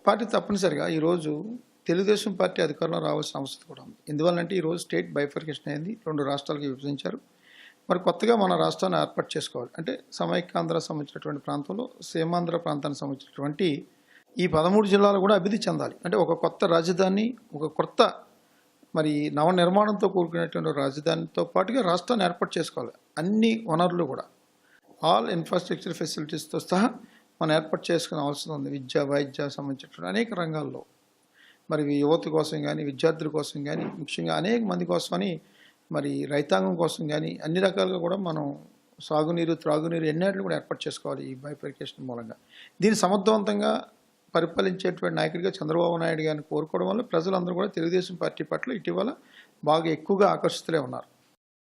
Party తప్పనిసరిగా ఈరోజు Telugu Desam party అధికారంలో రావాల్సిన అవసరం కూడా ఉంది. ఎందువల్లంటే ఈరోజు స్టేట్ బైఫర్కేషన్ అయింది, 2 రాష్ట్రాలుగా విభజించారు. మరి కొత్తగా మన రాష్ట్రాన్ని ఏర్పాటు చేసుకోవాలి. అంటే సమైక్యాంధ్ర సంబంధించినటువంటి ప్రాంతంలో సీమాంధ్ర ప్రాంతానికి సంబంధించినటువంటి ఈ 13 జిల్లాలు కూడా అభివృద్ధి చెందాలి. అంటే ఒక కొత్త రాజధాని, ఒక కొత్త మరి నవనిర్మాణంతో కూడుకునేటువంటి రాజధానితో పాటుగా రాష్ట్రాన్ని ఏర్పాటు చేసుకోవాలి. అన్ని వనరులు కూడా ఆల్ ఇన్ఫ్రాస్ట్రక్చర్ ఫెసిలిటీస్తో సహా మనం ఏర్పాటు చేసుకునే అవసరం ఉంది. విద్య, వైద్య సంబంధించినటువంటి అనేక రంగాల్లో మరి యువత కోసం కానీ, విద్యార్థుల కోసం కానీ, ముఖ్యంగా అనేక మంది కోసమని మరి రైతాంగం కోసం కానీ అన్ని రకాలుగా కూడా మనం సాగునీరు, త్రాగునీరు ఎన్నిటిని కూడా ఏర్పాటు చేసుకోవాలి ఈ బైఫర్కేషన్ మూలంగా. దీన్ని సమర్థవంతంగా పరిపాలించేటువంటి నాయకుడిగా చంద్రబాబు నాయుడు గారిని కోరుకోవడం వల్ల ప్రజలందరూ కూడా తెలుగుదేశం పార్టీ పట్ల ఇటీవల బాగా ఎక్కువగా ఆకర్షితులే ఉన్నారు.